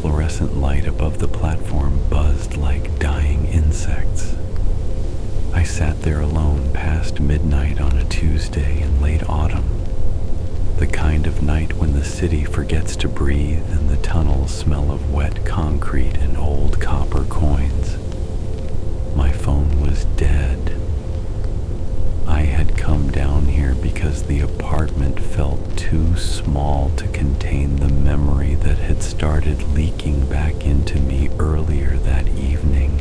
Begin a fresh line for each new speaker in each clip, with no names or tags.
fluorescent light above the platform buzzed like dying insects. I sat there alone past midnight on a Tuesday in late autumn, the kind of night when the city forgets to breathe and the tunnels smell of wet concrete and old copper coins. My phone was dead. I had come down here because the apartment felt too small to contain the memory that had started leaking back into me earlier that evening.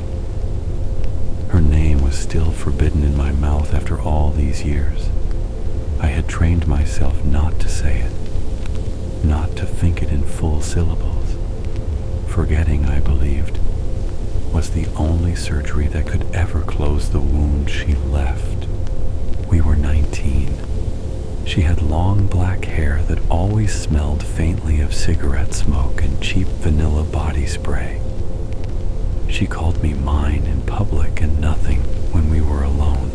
Her name was still forbidden in my mouth after all these years. I had trained myself not to say it, not to think it in full syllables. Forgetting, I believed, was the only surgery that could ever close the wound she left. We were 19. She had long black hair that always smelled faintly of cigarette smoke and cheap vanilla body spray. She called me mine in public and nothing when we were alone.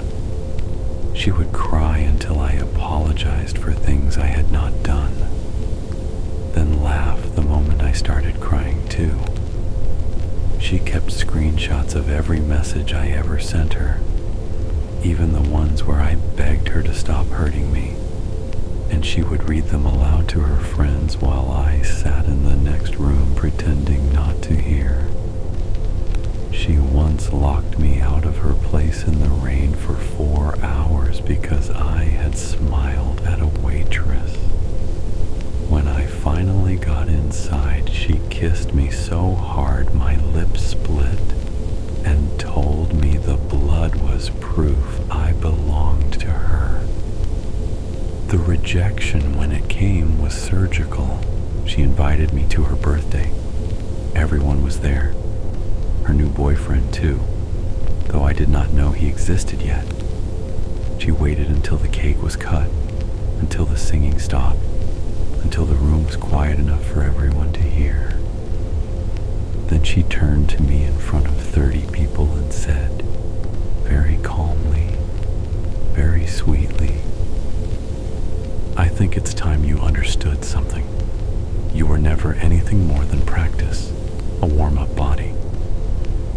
She would cry until I apologized for things I had not done, then laugh the moment I started crying too. She kept screenshots of every message I ever sent her, even the ones where I begged her to stop hurting me, and she would read them aloud to her friends while I sat in the next room pretending not to hear. She once locked me out of her place in the rain for 4 hours because I had smiled at a waitress. When I finally got inside, she kissed me so hard my lips split and told me the blood was proof I belonged to her. The rejection when it came was surgical. She invited me to her birthday. Everyone was there. Her new boyfriend too, though I did not know he existed yet. She waited until the cake was cut, until the singing stopped, until the room was quiet enough for everyone to hear. Then she turned to me in front of 30 people and said, very calmly, very sweetly, "I think it's time you understood something. You were never anything more than practice, a warm-up body.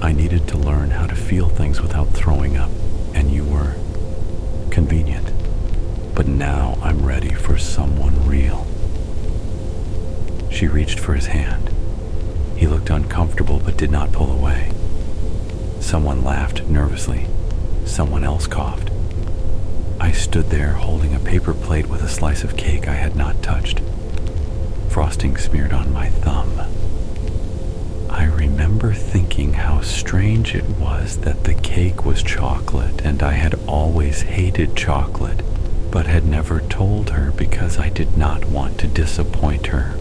I needed to learn how to feel things without throwing up, and you were convenient. But now I'm ready for someone real." She reached for his hand. He looked uncomfortable but did not pull away. Someone laughed nervously. Someone else coughed. I stood there holding a paper plate with a slice of cake I had not touched. Frosting smeared on my thumb. I remember thinking how strange it was that the cake was chocolate and I had always hated chocolate, but had never told her because I did not want to disappoint her.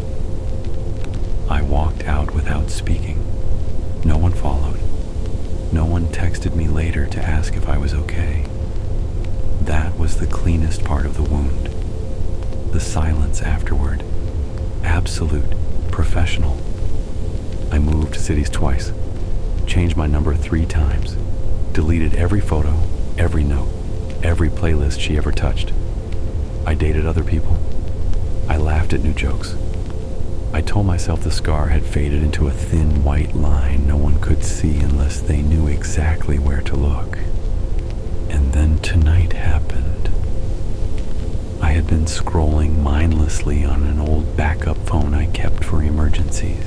I walked out without speaking. No one followed. No one texted me later to ask if I was okay. That was the cleanest part of the wound. The silence afterward. Absolute, professional. I moved cities twice, changed my number 3 times, deleted every photo, every note, every playlist she ever touched. I dated other people. I laughed at new jokes. I told myself the scar had faded into a thin white line no one could see unless they knew exactly where to look. And then tonight happened. I had been scrolling mindlessly on an old backup phone I kept for emergencies.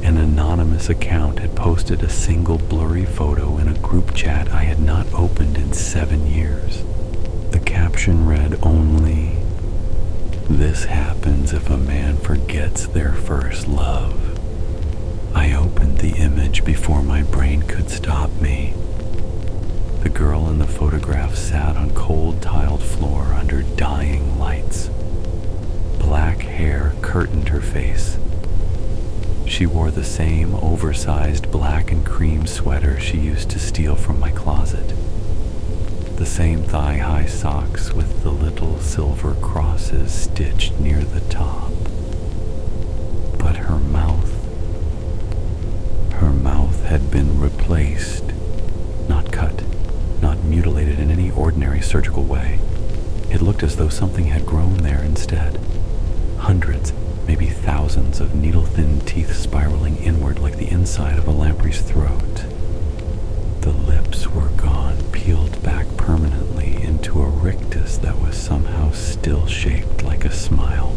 An anonymous account had posted a single blurry photo in a group chat I had not opened in 7 years. The caption read only, "This happens if a man forgets their first love." I opened the image before my brain could stop me. The girl in the photograph sat on cold tiled floor under dying lights. Black hair curtained her face. She wore the same oversized black and cream sweater she used to steal from my closet. The same thigh-high socks with the little silver crosses stitched near the top. But her mouth had been replaced, not cut, not mutilated in any ordinary surgical way. It looked as though something had grown there instead. Hundreds, maybe thousands of needle-thin teeth spiraling inward like the inside of a lamprey's throat. The lips were gone, peeled back permanently into a rictus that was somehow still shaped like a smile.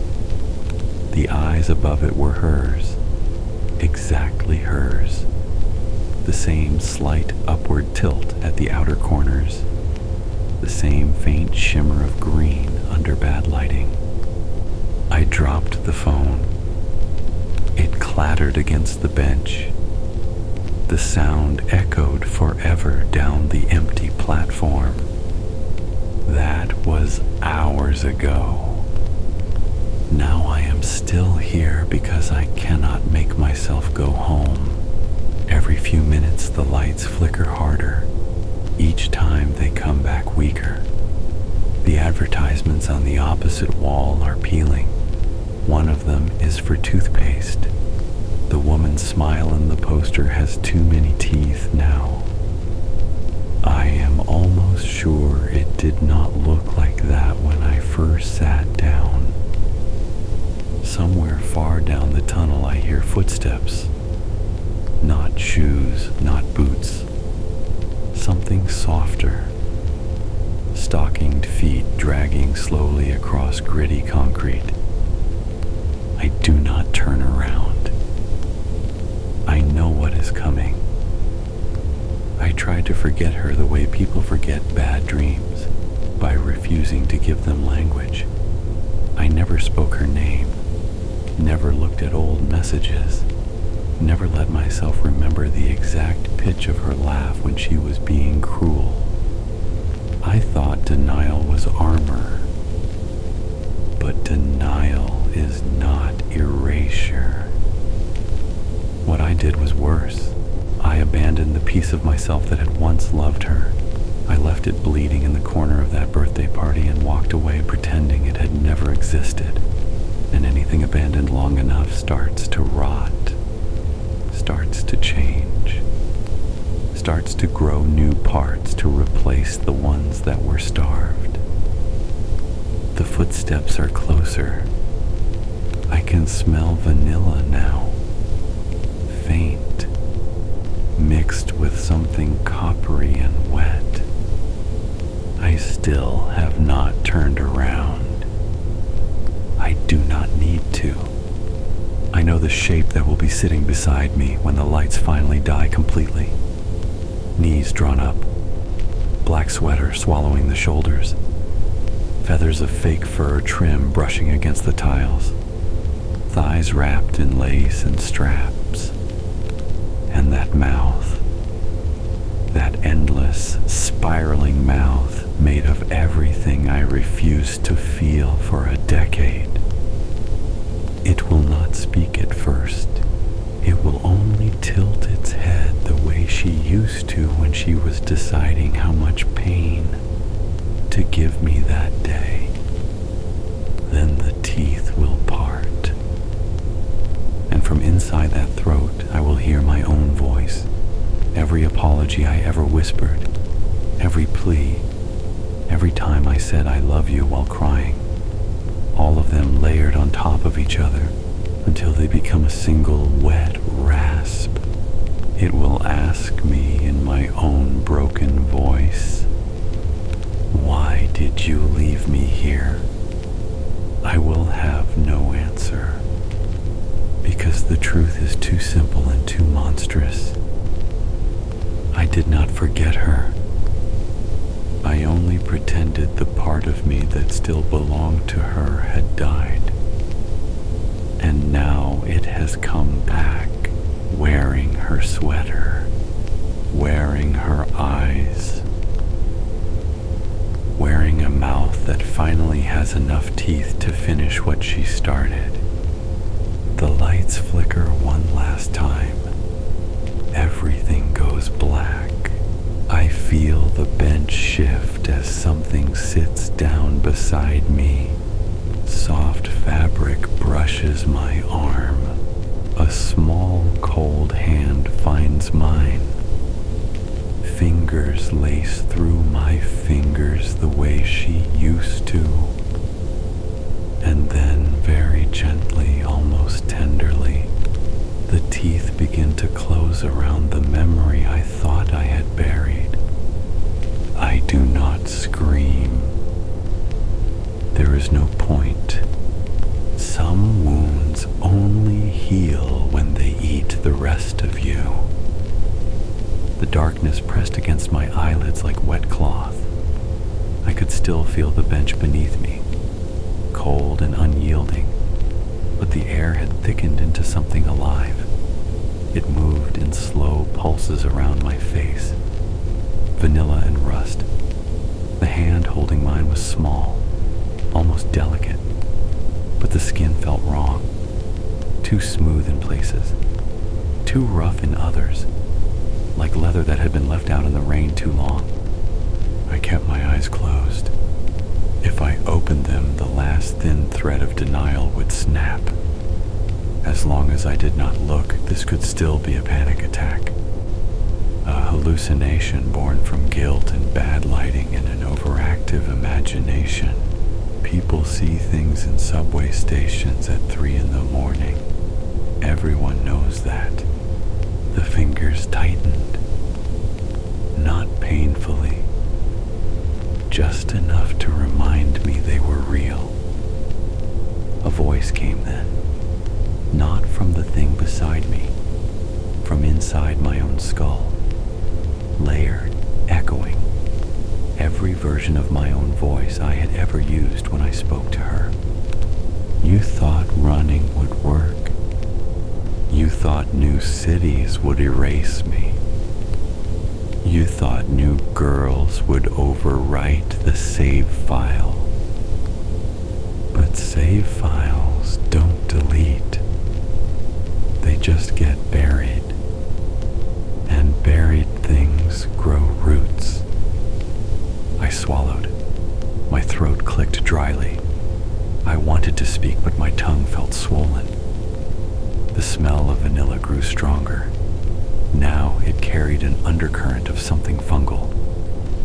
The eyes above it were hers, exactly hers. The same slight upward tilt at the outer corners, the same faint shimmer of green under bad lighting. I dropped the phone. It clattered against the bench. The sound echoed forever down the empty platform. That was hours ago. Now I am still here because I cannot make myself go home. Every few minutes the lights flicker harder. Each time they come back weaker. The advertisements on the opposite wall are peeling. One of them is for toothpaste. The woman's smile in the poster has too many teeth now. I am almost sure it did not look like that when I first sat down. Somewhere far down the tunnel I hear footsteps. Not shoes, not boots. Something softer. Stockinged feet dragging slowly across gritty concrete. I do not turn around. I know what is coming. I tried to forget her the way people forget bad dreams, by refusing to give them language. I never spoke her name, never looked at old messages, never let myself remember the exact pitch of her laugh when she was being cruel. I thought denial was armor, but denial is not erasure. What I did was worse. I abandoned the piece of myself that had once loved her. I left it bleeding in the corner of that birthday party and walked away pretending it had never existed. And anything abandoned long enough starts to rot, starts to change, starts to grow new parts to replace the ones that were starved. The footsteps are closer. I can smell vanilla now. Faint, mixed with something coppery and wet. I still have not turned around. I do not need to. I know the shape that will be sitting beside me when the lights finally die completely. Knees drawn up, black sweater swallowing the shoulders, feathers of fake fur trim brushing against the tiles, thighs wrapped in lace and straps, and that mouth, that endless, spiraling mouth made of everything I refused to feel for a decade. It will not speak at first. It will only tilt its head the way she used to when she was deciding how much pain to give me that day. Then the teeth will part. And from inside that throat, I will hear my own voice. Every apology I ever whispered, every plea, every time I said I love you while crying, all of them layered on top of each other until they become a single wet rasp. It will ask me in my own broken voice, why did you leave me here? I will have no answer, because the truth is too simple and too monstrous. I did not forget her. I only pretended the part of me that still belonged to her had died. And now it has come back, wearing her sweater, wearing her eyes, wearing a mouth that finally has enough teeth to finish what she started. The lights flicker one last time. Everything goes black. I feel the bench shift as something sits down beside me. Soft fabric brushes my arm. A small, cold hand finds mine. Fingers lace through my fingers the way she used to. And then, very gently, almost tenderly, the teeth begin to close around the memory I thought I had buried. I do not scream. There is no point. Some wounds only heal when they eat the rest of you. The darkness pressed against my eyelids like wet cloth. I could still feel the bench beneath me, cold and unyielding, but the air had thickened into something alive. It moved in slow pulses around my face, vanilla and rust. The hand holding mine was small, almost delicate, but the skin felt wrong, too smooth in places, too rough in others, like leather that had been left out in the rain too long. I kept my eyes closed. If I opened them, the last thin thread of denial would snap. As long as I did not look, this could still be a panic attack. A hallucination born from guilt and bad lighting and an overactive imagination. People see things in subway stations at 3 in the morning. Everyone knows that. The fingers tightened. Not painfully. Just enough to remind me they were real. A voice came then. Not from the thing beside me. From inside my own skull. Layered, echoing. Every version of my own voice I had ever used when I spoke to her. You thought running would work. You thought new cities would erase me. You thought new girls would overwrite the save file. But save files don't delete. They just get buried. And buried things grow roots. I swallowed. My throat clicked dryly. I wanted to speak, but my tongue felt swollen. The smell of vanilla grew stronger. Now it carried an undercurrent of something fungal,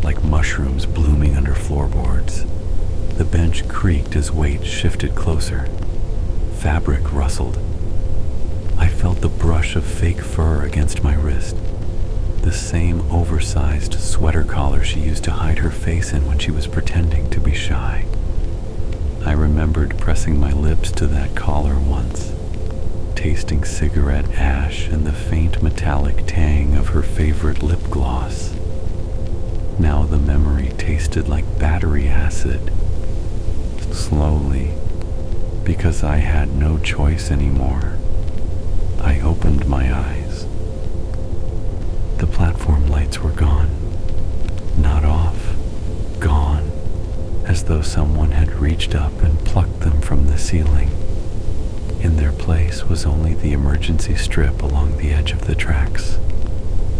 like mushrooms blooming under floorboards. The bench creaked as weight shifted closer. Fabric rustled. I felt the brush of fake fur against my wrist. The same oversized sweater collar she used to hide her face in when she was pretending to be shy. I remembered pressing my lips to that collar once, tasting cigarette ash and the faint metallic tang of her favorite lip gloss. Now the memory tasted like battery acid. Slowly, because I had no choice anymore, I opened my eyes. The platform lights were gone. Not off, gone, as though someone had reached up and plucked them from the ceiling. In their place was only the emergency strip along the edge of the tracks,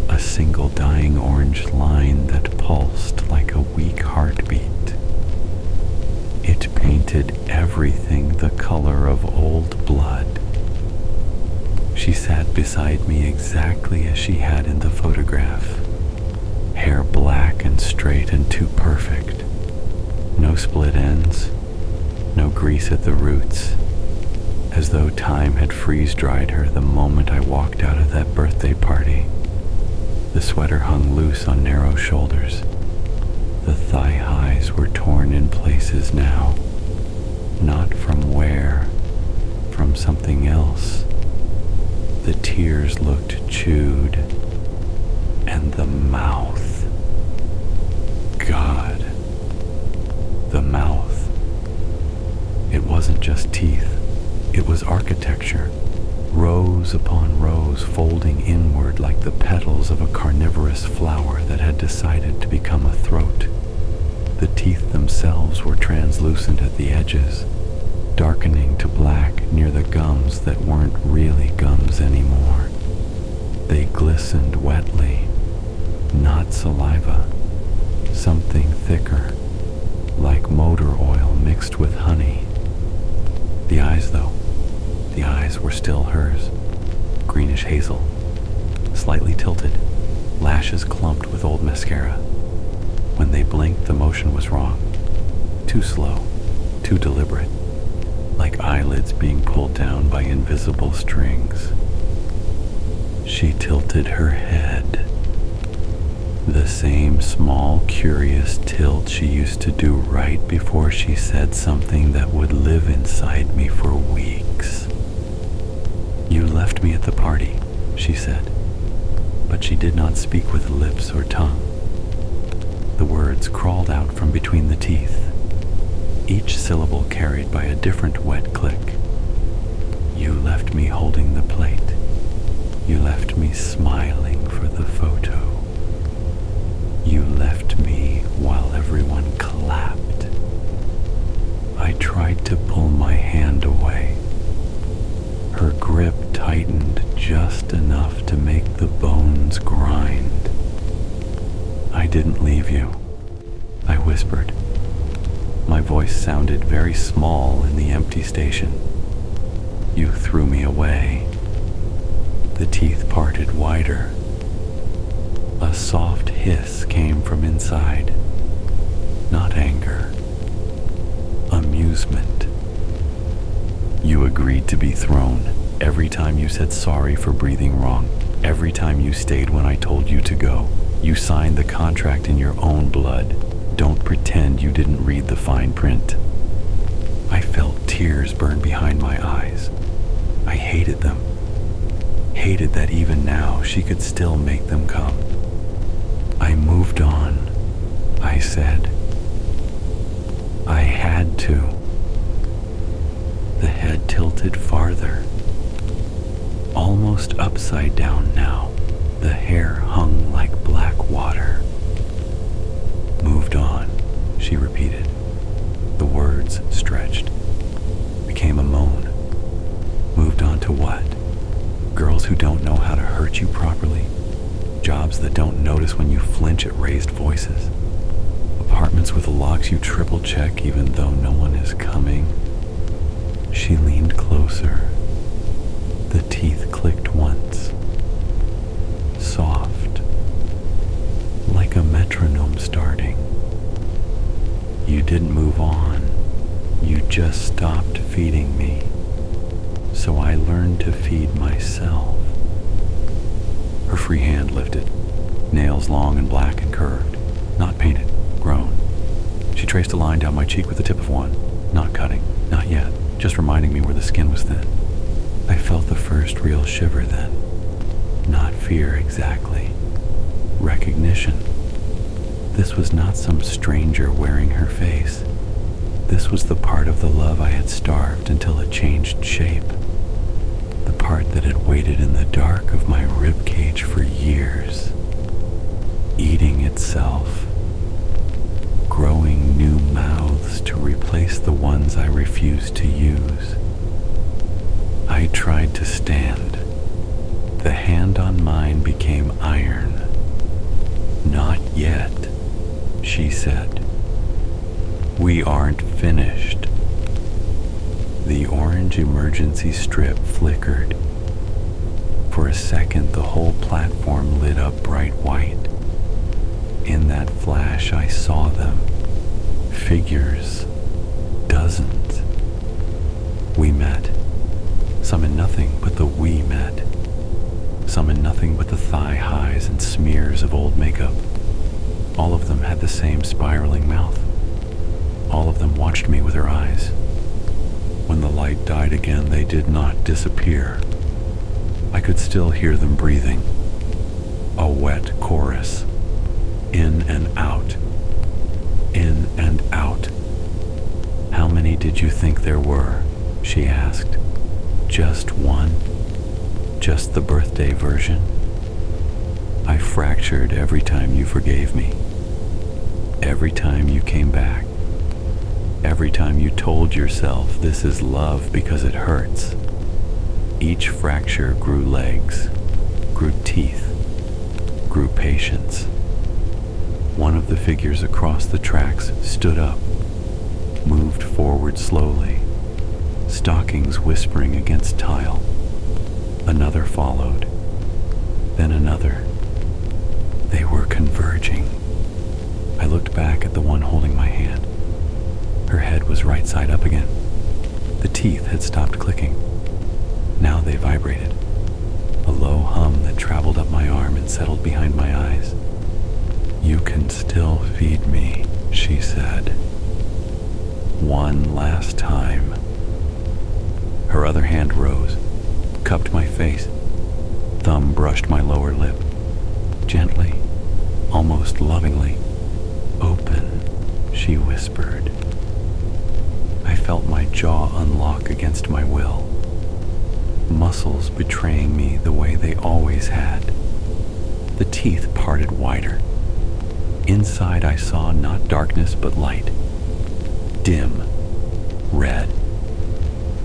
a single dying orange line that pulsed like a weak heartbeat. It painted everything the color of old blood. She sat beside me exactly as she had in the photograph. Hair black and straight and too perfect. No split ends, no grease at the roots, as though time had freeze-dried her the moment I walked out of that birthday party. The sweater hung loose on narrow shoulders. The thigh highs were torn in places now. Not from wear, from something else. The tears looked chewed. And the mouth. God. The mouth. It wasn't just teeth. It was architecture. Rows upon rows folding inward like the petals of a carnivorous flower that had decided to become a throat. The teeth themselves were translucent at the edges, darkening to black near the gums that weren't really gums anymore. They glistened wetly, not saliva, something thicker, like motor oil mixed with honey. The eyes, though, the eyes were still hers, greenish hazel, slightly tilted, lashes clumped with old mascara. When they blinked, the motion was wrong, too slow, too deliberate. like eyelids being pulled down by invisible strings. She tilted her head, the same small, curious tilt she used to do right before she said something that would live inside me for weeks. "You left me at the party," she said, but she did not speak with lips or tongue. The words crawled out from between the teeth, each syllable carried by a different wet click. "You left me holding the plate. You left me smiling for the photo. You left me while everyone clapped." I tried to pull my hand away. Her grip tightened just enough to make the bones grind. "I didn't leave you," I whispered. My voice sounded very small in the empty station. "You threw me away." The teeth parted wider. A soft hiss came from inside. Not anger. Amusement. "You agreed to be thrown every time you said sorry for breathing wrong, every time you stayed when I told you to go. You signed the contract in your own blood. Don't pretend you didn't read the fine print." I felt tears burn behind my eyes. I hated them. Hated that even now she could still make them come. "I moved on," I said. "I had to." The head tilted farther, almost upside down now. The hair hung like black water. "Moved on," she repeated. The words stretched, became a moan. "Moved on to what? Girls who don't know how to hurt you properly? Jobs that don't notice when you flinch at raised voices? Apartments with locks you triple check even though no one is coming?" She leaned closer. The teeth clicked once. Soft, like a metronome starting. "You didn't move on. You just stopped feeding me. So I learned to feed myself." Her free hand lifted, nails long and black and curved, not painted, grown. She traced a line down my cheek with the tip of one, not cutting, not yet, just reminding me where the skin was thin. I felt the first real shiver then. Not fear exactly. Recognition. This was not some stranger wearing her face. This was the part of the love I had starved until it changed shape. The part that had waited in the dark of my ribcage for years. Eating itself. Growing new mouths to replace the ones I refused to use. I tried to stand. The hand on mine became iron. "Not yet," she said. "We aren't finished." The orange emergency strip flickered. For a second, the whole platform lit up bright white. In that flash, I saw them. Figures. Dozens. We met. Some in nothing but the "we" met. Some in nothing but the thigh highs and smears of old makeup. All of them had the same spiraling mouth. All of them watched me with their eyes. When the light died again, they did not disappear. I could still hear them breathing. A wet chorus. In and out. In and out. "How many did you think there were?" she asked. "Just one? Just the birthday version?" I fractured every time you forgave me. Every time you came back. Every time you told yourself this is love because it hurts. Each fracture grew legs, grew teeth, grew patience. One of the figures across the tracks stood up, moved forward slowly, stockings whispering against tile. Another followed, then another. They were converging. I looked back at the one holding my hand. Her head was right side up again. The teeth had stopped clicking. Now they vibrated. A low hum that traveled up my arm and settled behind my eyes. "You can still feed me," she said. "One last time." Her other hand rose, cupped my face. Thumb brushed my lower lip. Gently, almost lovingly. "Open," she whispered. I felt my jaw unlock against my will. Muscles betraying me the way they always had. The teeth parted wider. Inside I saw not darkness but light. Dim, red,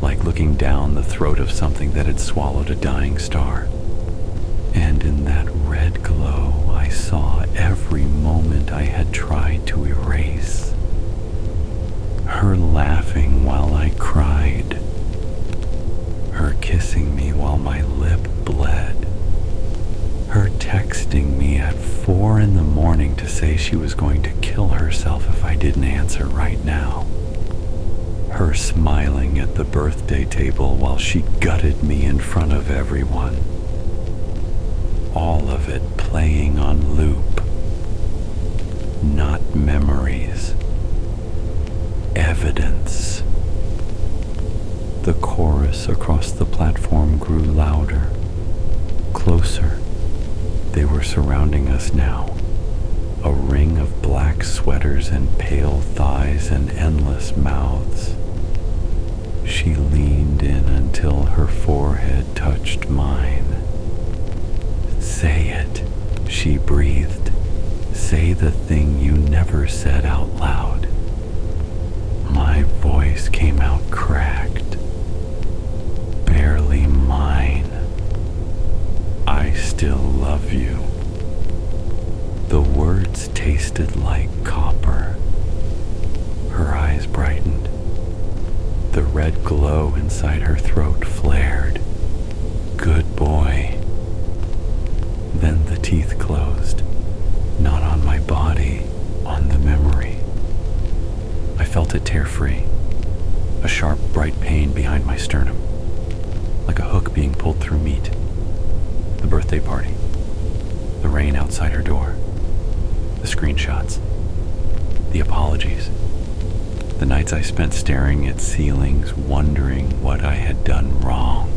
like looking down the throat of something that had swallowed a dying star. And in that red glow I saw every moment I had tried to erase. Her laughing while I cried. Her kissing me while my lip bled. Her texting me at 4 a.m. to say she was going to kill herself if I didn't answer right now. Her smiling at the birthday table while she gutted me in front of everyone. All of it playing on loop. Not memories. Evidence. The chorus across the platform grew louder, closer. They were surrounding us now. A ring of black sweaters and pale thighs and endless mouths. She leaned in until her forehead touched mine. "Say it," she breathed. "Say the thing you never said out loud." My voice came out cracked. "Barely mine. I still love you." The words tasted like copper. Her eyes brightened. The red glow inside her throat flared. "Good boy." Then the teeth closed, not on my body, on the memory. I felt it tear free, a sharp, bright pain behind my sternum, like a hook being pulled through meat. The birthday party, the rain outside her door, the screenshots, the apologies, the nights I spent staring at ceilings, wondering what I had done wrong.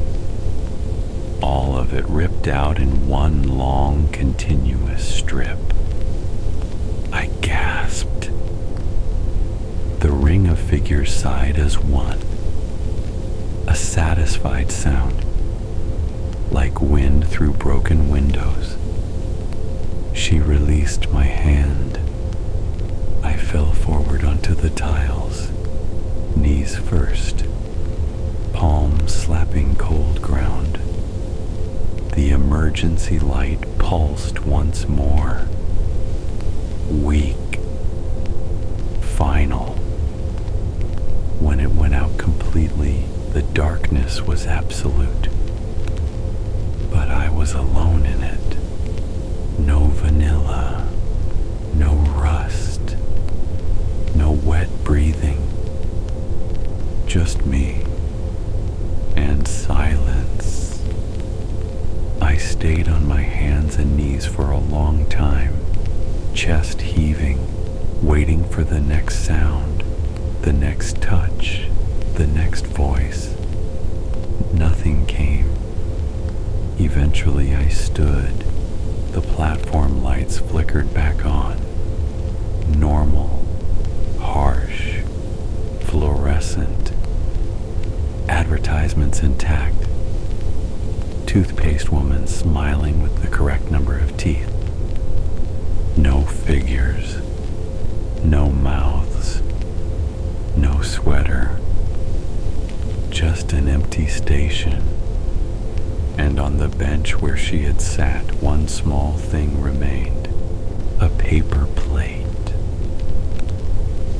All of it ripped out in one long, continuous strip. I gasped. The ring of figures sighed as one. A satisfied sound, like wind through broken windows. She released my hand. I fell forward onto the tiles, knees first, palms slapping cold ground. The emergency light pulsed once more. Weak. Final. When it went out completely, the darkness was absolute. But I was alone in it. No vanilla. No rust. No wet breathing. Just me. And silence. I stayed on my hands and knees for a long time, chest heaving, waiting for the next sound, the next touch, the next voice. Nothing came. Eventually I stood. The platform lights flickered back on. Normal, harsh, fluorescent. Advertisements intact. Toothpaste woman smiling with the correct number of teeth. No figures. No mouths. No sweater. Just an empty station. And on the bench where she had sat, one small thing remained. A paper plate.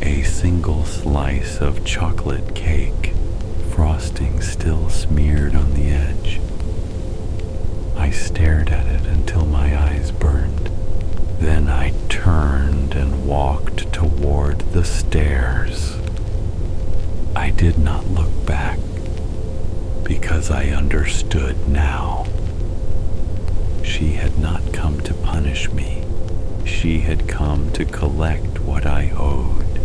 A single slice of chocolate cake, frosting still smeared on the edge. I stared at it until my eyes burned. Then I turned and walked toward the stairs. I did not look back. because I understood now. She had not come to punish me. She had come to collect what I owed.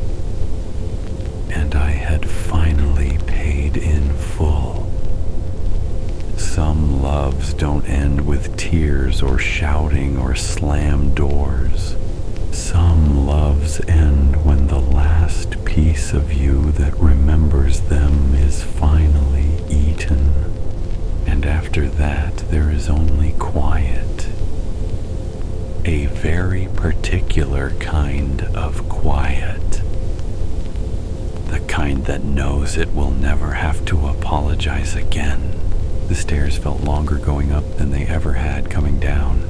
And I had finally paid in full. Some loves don't end with tears or shouting or slam doors. Some loves end when the last piece of you that remembers them is finally eaten. And after that, there is only quiet. A very particular kind of quiet. The kind that knows it will never have to apologize again. The stairs felt longer going up than they ever had coming down.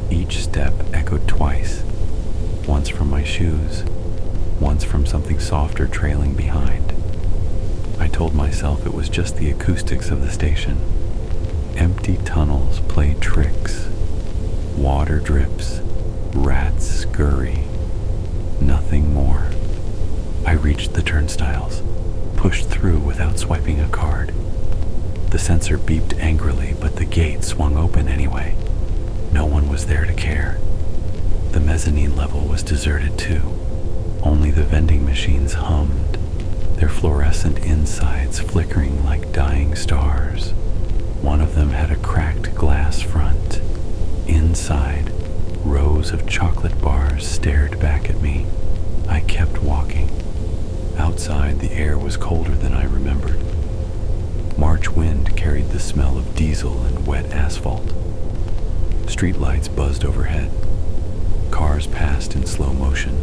Each step echoed twice. Once from my shoes, once from something softer trailing behind. I told myself it was just the acoustics of the station. Empty tunnels play tricks. Water drips, rats scurry. Nothing more. I reached the turnstiles, pushed through without swiping a card. The sensor beeped angrily, but the gate swung open anyway. No one was there to care. The mezzanine level was deserted too. Only the vending machines hummed, their fluorescent insides flickering like dying stars. One of them had a cracked glass front. Inside, rows of chocolate bars stared back at me. I kept walking. Outside, the air was colder than I remembered. March wind carried the smell of diesel and wet asphalt. Streetlights buzzed overhead. Cars passed in slow motion,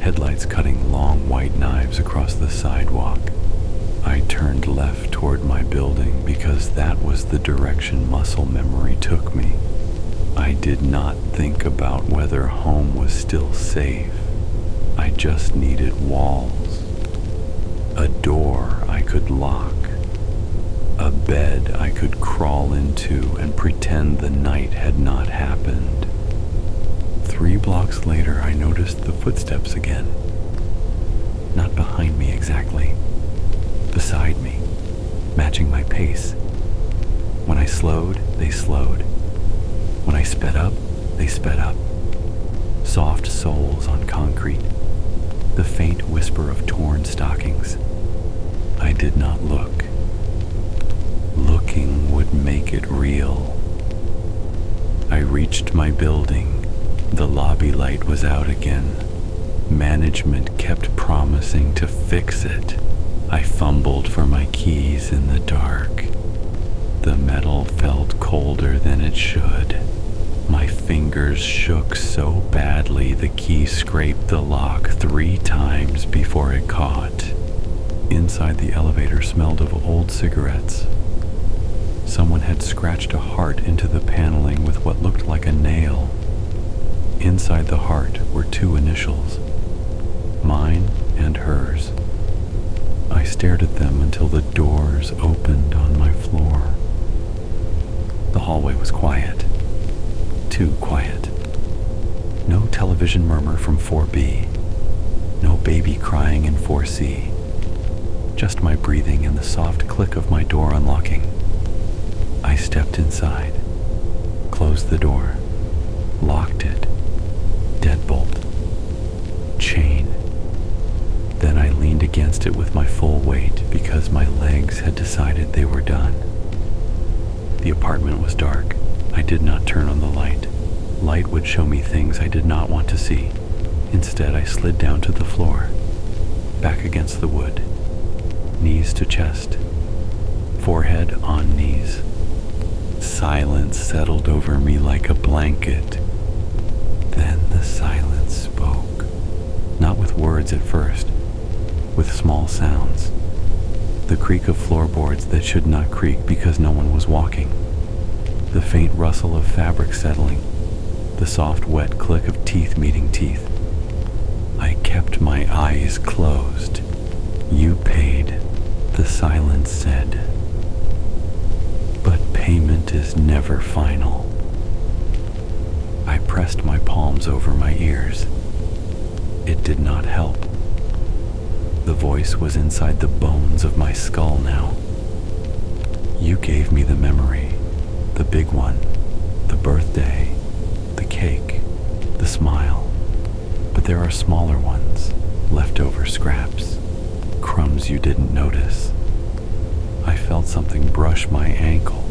headlights cutting long white knives across the sidewalk. I turned left toward my building because that was the direction muscle memory took me. I did not think about whether home was still safe. I just needed walls. A door I could lock. A bed I could crawl into and pretend the night had not happened. 3 blocks later, I noticed the footsteps again. Not behind me exactly. Beside me, matching my pace. When I slowed, they slowed. When I sped up, they sped up. Soft soles on concrete. The faint whisper of torn stockings. I did not look. Looking would make it real. I reached my building. The lobby light was out again. Management kept promising to fix it. I fumbled for my keys in the dark. The metal felt colder than it should. My fingers shook so badly the key scraped the lock 3 times before it caught. Inside the elevator smelled of old cigarettes. Someone had scratched a heart into the paneling with what looked like a nail. Inside the heart were 2 initials, mine and hers. I stared at them until the doors opened on my floor. The hallway was quiet. Too quiet. No television murmur from 4B. No baby crying in 4C. Just my breathing and the soft click of my door unlocking. I stepped inside, closed the door, locked it. Deadbolt. Chain. Then I leaned against it with my full weight because my legs had decided they were done. The apartment was dark. I did not turn on the light. Light would show me things I did not want to see. Instead, I slid down to the floor, back against the wood, knees to chest, forehead on knees. Silence settled over me like a blanket. Then the silence spoke, not with words at first, with small sounds. The creak of floorboards that should not creak because no one was walking. The faint rustle of fabric settling. The soft, wet click of teeth meeting teeth. I kept my eyes closed. You paid, the silence said. But payment is never final. I pressed my palms over my ears. It did not help. The voice was inside the bones of my skull now. You gave me the memory, the big one, the birthday, the cake, the smile. But there are smaller ones, leftover scraps, crumbs you didn't notice. I felt something brush my ankle.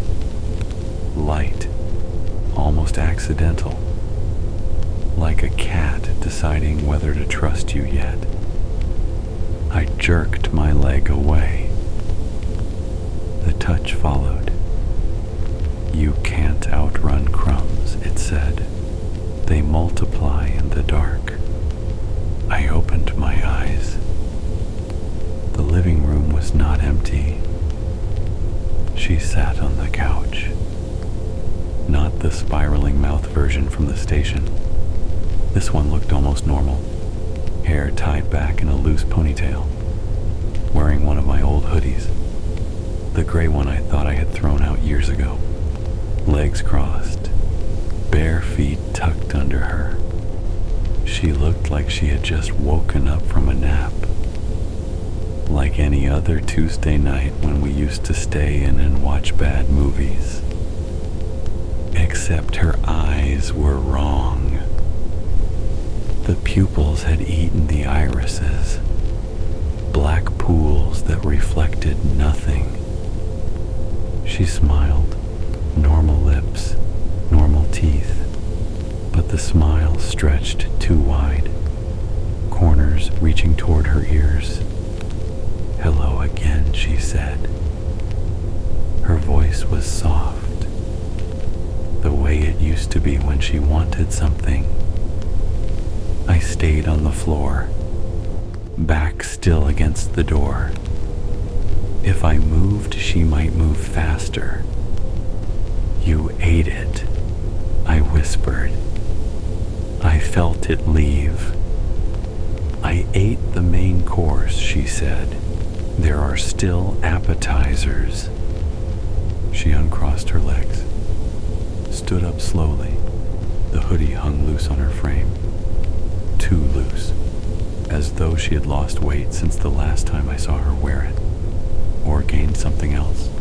Light, almost accidental. Like a cat deciding whether to trust you yet. I jerked my leg away. The touch followed. You can't outrun crumbs, it said. They multiply in the dark. I opened my eyes. The living room was not empty. She sat on the couch. Not the spiraling mouth version from the station. This one looked almost normal. Hair tied back in a loose ponytail. Wearing one of my old hoodies. The gray one I thought I had thrown out years ago. Legs crossed. Bare feet tucked under her. She looked like she had just woken up from a nap. Like any other Tuesday night when we used to stay in and watch bad movies. Except her eyes were wrong. The pupils had eaten the irises. Black pools that reflected nothing. She smiled. Normal lips, normal teeth. But the smile stretched too wide. Corners reaching toward her ears. Hello again, she said. Her voice was soft. The way it used to be when she wanted something. I stayed on the floor, back still against the door. If I moved, she might move faster. You ate it, I whispered. I felt it leave. I ate the main course, she said. There are still appetizers. She uncrossed her legs, stood up slowly. The hoodie hung loose on her frame. Too loose, as though she had lost weight since the last time I saw her wear it, or gained something else.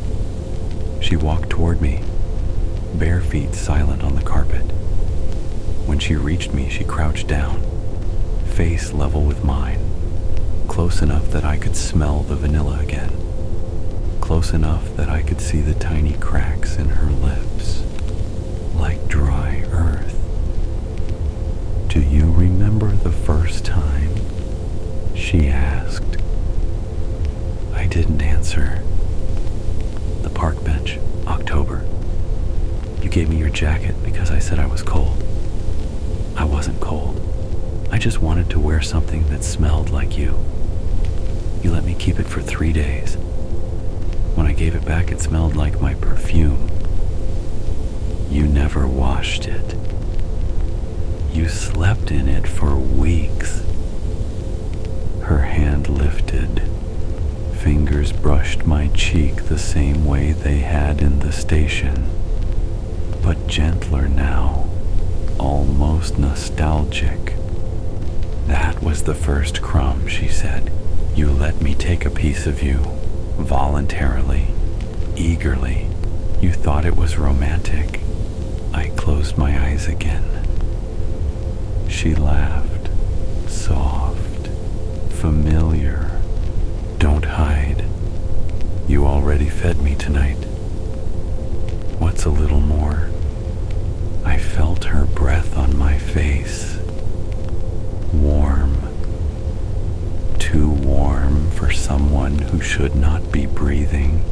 She walked toward me, bare feet silent on the carpet. When she reached me, she crouched down, face level with mine, close enough that I could smell the vanilla again, close enough that I could see the tiny cracks in her lips, like dry earth. Do you remember the first time? She asked. I didn't answer. The park bench, October. You gave me your jacket because I said I was cold. I wasn't cold. I just wanted to wear something that smelled like you. You let me keep it for 3 days. When I gave it back, it smelled like my perfume. You never washed it. You slept in it for weeks. Her hand lifted. Fingers brushed my cheek the same way they had in the station, but gentler now, almost nostalgic. That was the first crumb, she said. You let me take a piece of you, voluntarily, eagerly. You thought it was romantic. I closed my eyes again. She laughed, soft, familiar. Don't hide. You already fed me tonight. What's a little more? I felt her breath on my face. Warm. Too warm for someone who should not be breathing.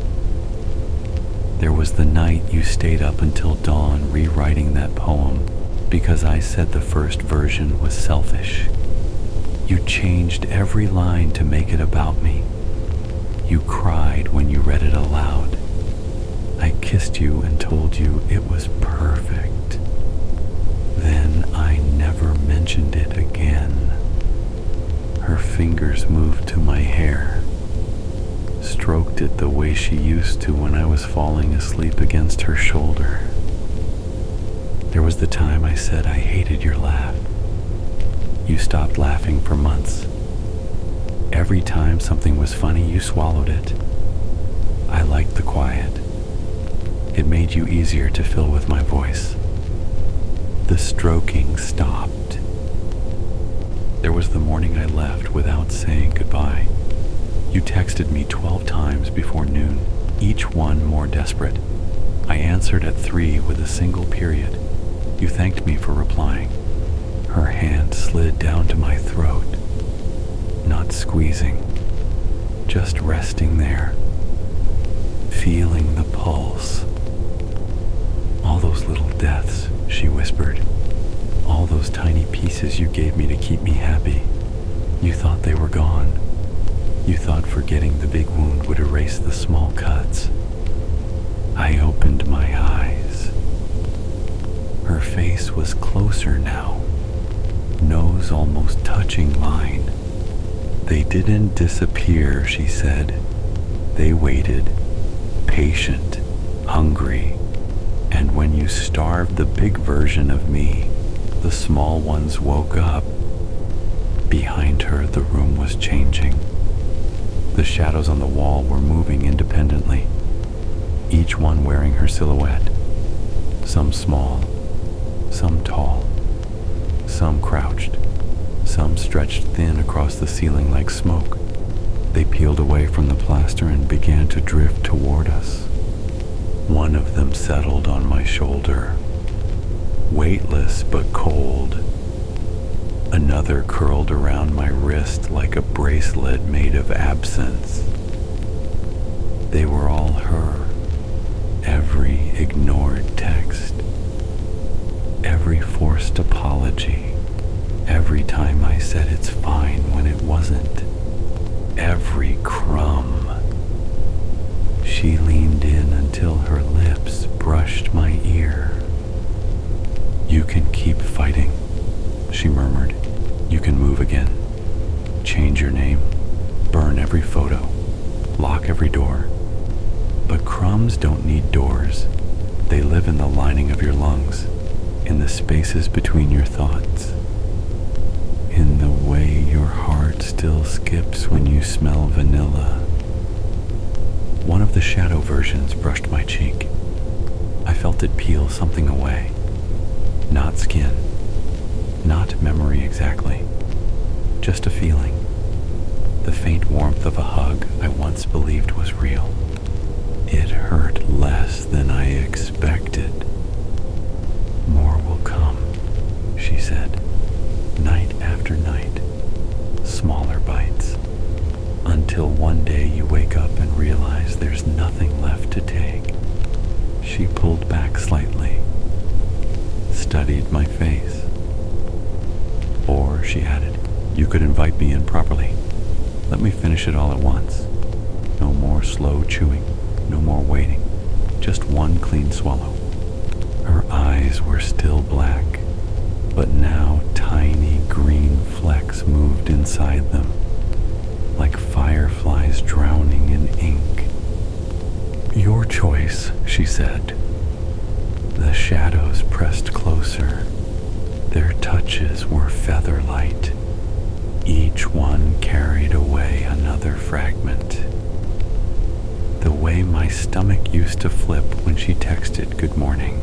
There was the night you stayed up until dawn rewriting that poem because I said the first version was selfish. You changed every line to make it about me. You cried when you read it aloud. I kissed you and told you it was perfect. Then I never mentioned it again. Her fingers moved to my hair, stroked it the way she used to when I was falling asleep against her shoulder. There was the time I said I hated your laugh. You stopped laughing for months. Every time something was funny, you swallowed it. I liked the quiet, It made you easier to fill with my voice. The stroking stopped. There was the morning I left without saying goodbye. You texted me 12 times before noon, each one more desperate. I answered at 3 with a single period. You thanked me for replying. Her hand slid down to my throat, not squeezing, just resting there, feeling the pulse. All those little deaths, she whispered. All those tiny pieces you gave me to keep me happy. You thought they were gone. You thought forgetting the big wound would erase the small cuts. I opened my eyes. Her face was closer now, nose almost touching mine. They didn't disappear, she said. They waited, patient, hungry, and when you starved the big version of me, the small ones woke up. Behind her, the room was changing. The shadows on the wall were moving independently, each one wearing her silhouette. Some small, some tall, some crouched, some stretched thin across the ceiling like smoke. They peeled away from the plaster and began to drift toward us. One of them settled on my shoulder, weightless but cold. Another curled around my wrist like a bracelet made of absence. They were all her. Every ignored text, every forced apology, every time I said it's fine when it wasn't, every crumb. She leaned in until her lips brushed my ear. You can keep fighting, she murmured. You can move again, change your name, burn every photo, lock every door. But crumbs don't need doors. They live in the lining of your lungs, in the spaces between your thoughts, in the way your heart still skips when you smell vanilla. One of the shadow versions brushed my cheek. I felt it peel something away. Not skin, not memory exactly, just a feeling. The faint warmth of a hug I once believed was real. It hurt less than I expected. More will come, she said, night after night, smaller bites, until one day you wake up and realize there's nothing left to take. She pulled back slightly, studied my face. Or, she added, you could invite me in properly. Let me finish it all at once. No more slow chewing. No more waiting, just one clean swallow. Her eyes were still black, but now tiny green flecks moved inside them, like fireflies drowning in ink. Your choice, she said. The shadows pressed closer. Their touches were feather-light. Each one carried away another fragment. The way my stomach used to flip when she texted good morning.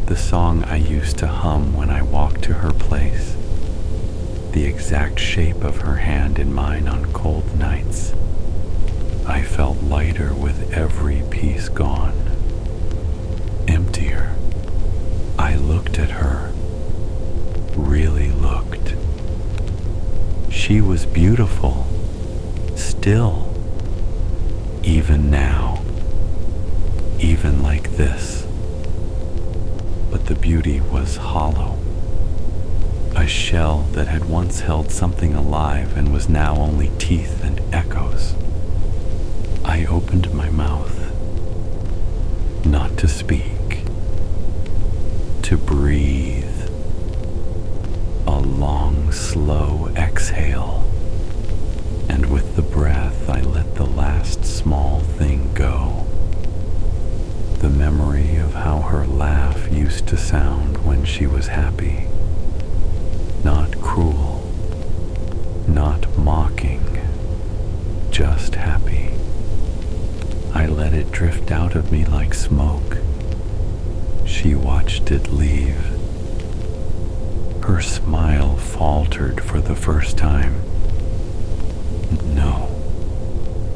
The song I used to hum when I walked to her place. The exact shape of her hand in mine on cold nights. I felt lighter with every piece gone. Emptier. I looked at her. Really looked. She was beautiful. Still. Even now, even like this. But the beauty was hollow. A shell that had once held something alive and was now only teeth and echoes. I opened my mouth, not to speak, to breathe. A long, slow exhale. And with the breath, I let the last small thing go. The memory of how her laugh used to sound when she was happy. Not cruel, not mocking, just happy. I let it drift out of me like smoke. She watched it leave. Her smile faltered for the first time. "No,"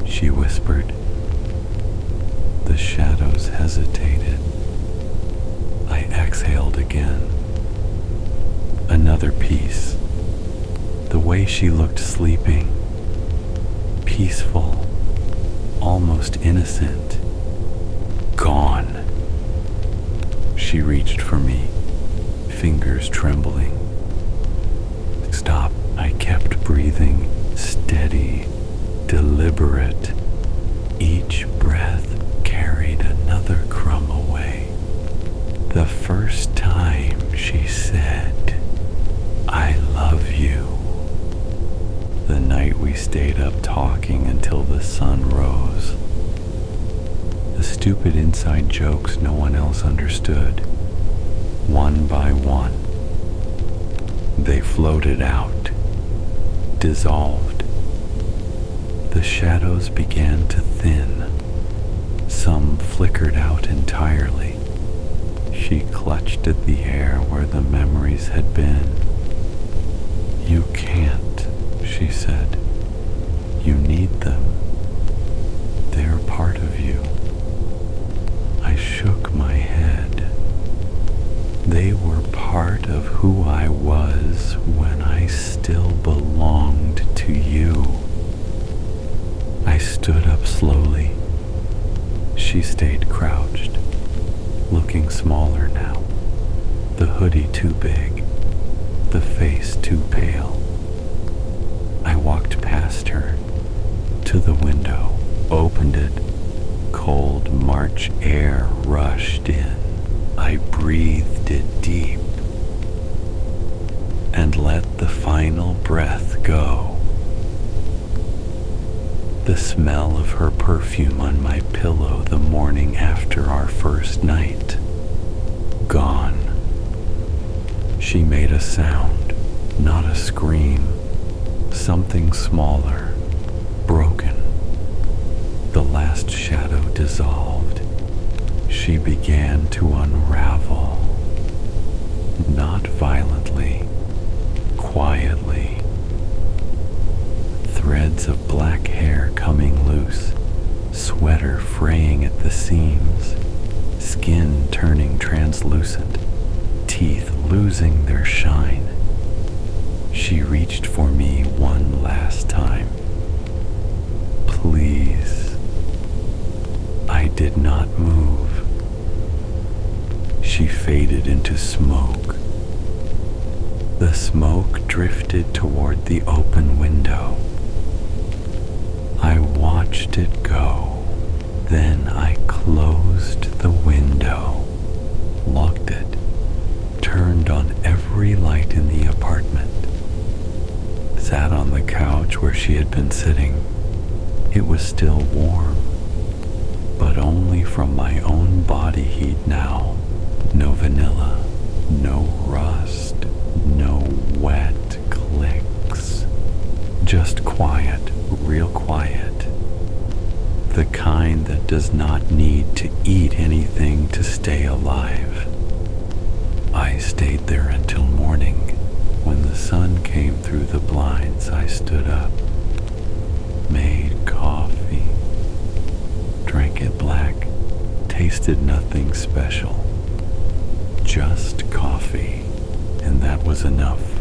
she whispered. The shadows hesitated. I exhaled again. Another piece. The way she looked sleeping. Peaceful. Almost innocent. Gone. She reached for me, fingers trembling. "Stop," I kept breathing, steady, deliberate. Each breath carried another crumb away. The first time she said, "I love you." The night we stayed up talking until the sun rose. The stupid inside jokes no one else understood. One by one, they floated out, dissolved. The shadows began to thin. Some flickered out entirely. She clutched at the air where the memories had been. "You can't," she said. "You need them. They're part of you." I shook my head. They were part of who I was when I still belonged to you. I stood up slowly. She stayed crouched, looking smaller now. The hoodie too big, the face too pale. I walked past her to the window, opened it. Cold March air rushed in. I breathed it deep and let the final breath go. The smell of her perfume on my pillow the morning after our first night. Gone. She made a sound, not a scream. Something smaller, broken. The last shadow dissolved. She began to unravel. Not violently, quietly. Threads of black hair coming loose, sweater fraying at the seams, skin turning translucent, teeth losing their shine. She reached for me one last time. "Please." I did not move. She faded into smoke. The smoke drifted toward the open window. I watched it go. Then I closed the window, locked it, turned on every light in the apartment, sat on the couch where she had been sitting. It was still warm, but only from my own body heat now. No vanilla, no rust, no wet clicks. Just quiet, real quiet. The kind that does not need to eat anything to stay alive. I stayed there until morning. When the sun came through the blinds, I stood up, made coffee, drank it black, tasted nothing special. Just coffee, and that was enough.